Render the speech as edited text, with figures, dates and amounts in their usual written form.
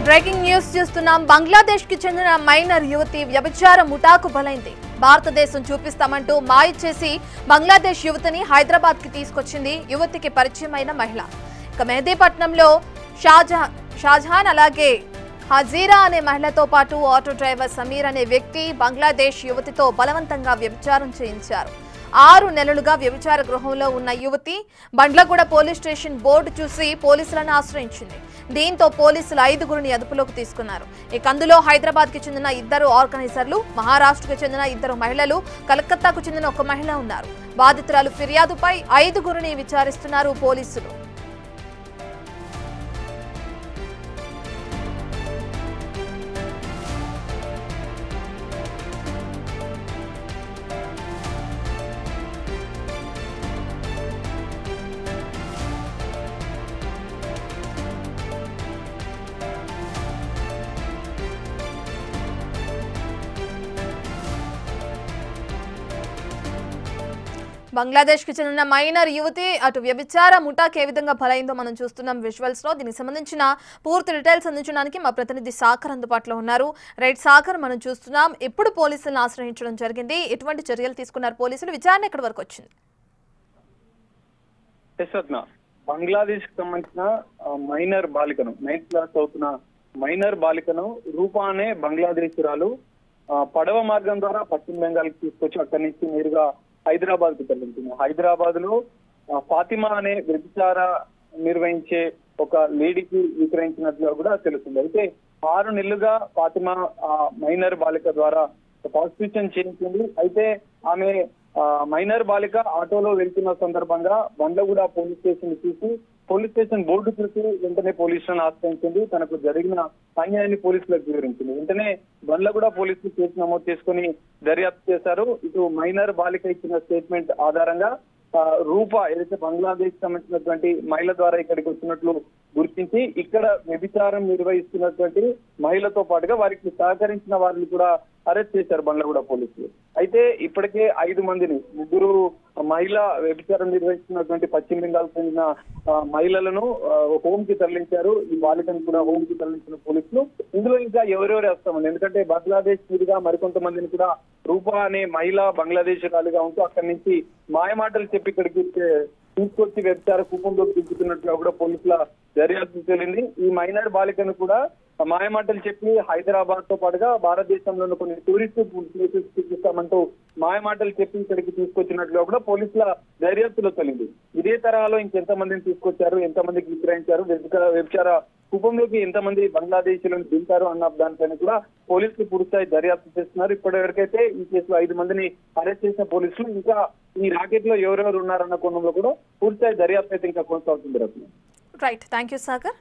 Breaking news చూస్తున్నాం. బంగ్లాదేశ్ కి చెందిన మైనర్ యువతి వ్యభిచార ముఠాకు బలైంది. భారతదేశం చూపిస్తామంటూ మాయ చేసి బంగ్లాదేశ్ యువతిని హైదరాబాద్ కి తీసుకొచ్చింది యువతికి పరిచయమైన మహిళ. ఇక మెహదీపట్నంలో షాజహాన్ అలాగే హజీరా అనే మహిళతో పాటు ఆటో డ్రైవర్ సమీర్ అనే వ్యక్తి బంగ్లాదేశ్ యువతితో బలవంతంగా వ్యభిచారం చేయించారు. 6 నెలలుగా వ్యభిచార గృహంలో ఉన్న యువతి బండ్లగూడ పోలీస్ స్టేషన్ బోర్డు చూసి పోలీసులను ఆశ్రయించింది. దీంతో పోలీసులు 5గురిని అదుపులోకి తీసుకున్నారు. ఇక అందులో హైదరాబాద్ కి చెందిన 2 ఆర్గనైజర్లు, మహారాష్ట్రకు చెందిన 2 మహిళలు, కలకత్తాకు చెందిన 1 మహిళ ఉన్నారు. బాధితురాలు ఫిర్యాదుపై 5గురిని విచారిస్తున్నారు పోలీసులు. బంగ్లాదేశ్ కి చెందిన మైనర్ యువతి అటు వ్యభిచార ముఠాకి ఏ విధంగా బలైందో మనం చూస్తున్నాం విజువల్స్ లో. దీనికి సంబంధించిన పూర్తి డీటెయిల్స్ అందించడానికి మా ప్రతినిధి సాగర్ అందుబాటులో ఉన్నారు. రైట్ సాగర్, మనం చూస్తున్నాం ఎప్పుడు పోలీసులను ఆశ్రయించడం జరిగింది, ఎటువంటి చర్యలు తీసుకున్నారు పోలీసులు, విచారణ ఎక్కడి వరకు వచ్చింది? బంగ్లాదేశ్ కి సంబంధించిన మైనర్ బాలికను, 9th క్లాస్ చదువుతున్న మైనర్ బాలికను రూపా అనే బంగ్లాదేశీరాలు పడవ మార్గం ద్వారా పశ్చిమ బెంగాల్ కి తీసుకొచ్చి అక్కడి నుంచి నేరుగా హైదరాబాద్ కు తరలించింది. హైదరాబాద్ లో ఫాతిమా అనే వ్యభిచార నిర్వహించే ఒక లేడీకి విక్రయించినట్లుగా కూడా తెలుస్తుంది. అయితే 6 నెలలుగా ఫాతిమా మైనర్ బాలిక ద్వారా ప్రాస్టిట్యూషన్ చేయించింది. అయితే ఆమె మైనర్ బాలిక ఆటోలో వెళ్తున్న సందర్భంగా బండ్లగూడ పోలీస్ స్టేషన్ చూసి, పోలీస్ స్టేషన్ బోర్డు చూసి వెంటనే పోలీసులను ఆశ్రయించింది. తనకు జరిగిన అన్యాయాన్ని పోలీసులకు వివరించింది. వెంటనే బండ్లగూడ పోలీసులు కేసు నమోదు చేసుకుని దర్యాప్తు చేశారు. ఇటు మైనర్ బాలిక ఇచ్చిన స్టేట్మెంట్ ఆధారంగా రూపా ఏదైతే బంగ్లాదేశ్ సంబంధించినటువంటి మహిళ ద్వారా ఇక్కడికి వచ్చినట్లు గుర్తించి ఇక్కడ వ్యభిచారం నిర్వహిస్తున్నటువంటి మహిళతో పాటుగా వారికి సహకరించిన వారిని కూడా అరెస్ట్ చేశారు బండ్లగూడ పోలీసులు. అయితే ఇప్పటికే 5 మందిని, 3 మహిళ వ్యభిచారం నిర్వహిస్తున్నటువంటి పశ్చిమ బెంగాల్ చెందిన మహిళలను హోమ్ కి తరలించారు. ఈ బాలికను కూడా హోమ్ కి తరలించిన పోలీసులు. ఇందులో ఇంకా ఎవరెవరు వస్తామని, ఎందుకంటే బంగ్లాదేశ్ మీదుగా మరికొంతమందిని కూడా రూపా అనే మహిళ బంగ్లాదేశ్ రాలిగా ఉంటూ అక్కడి నుంచి మాయమాటలు చెప్పి ఇక్కడికి తీసుకొచ్చి వ్యభిచార కూపంలోకి దింపుతున్నట్టుగా కూడా పోలీసుల దర్యాప్తు తేలింది. ఈ మైనర్ బాలికను కూడా మాయమాటలు చెప్పి హైదరాబాద్ తో పాటుగా భారతదేశంలోని కొన్ని టూరిస్ట్ ప్లేసెస్ చూపిస్తామంటూ మాయమాటలు చెప్పి ఇక్కడికి తీసుకొచ్చినట్లుగా కూడా పోలీసుల దర్యాప్తులో తేలింది. ఇదే తరహాలో ఇంకెంతమందిని తీసుకొచ్చారు, ఎంతమందికి విక్రయించారు, వ్యభిచార కూపంలోకి ఎంతమంది బంగ్లాదేశీలను దింపారు అన్న దానిపైన కూడా పోలీసులు పూర్తిస్థాయి దర్యాప్తు చేస్తున్నారు. ఇప్పటివరకైతే ఈ కేసులో 5 మందిని అరెస్ట్ చేసిన పోలీసులు ఇంకా ఈ రాకెట్ లో ఎవరెవరు ఉన్నారన్న కోణంలో కూడా పూర్తిస్థాయి దర్యాప్తు అయితే ఇంకా కొనసాగుతుంది. Right, thank you Sagar.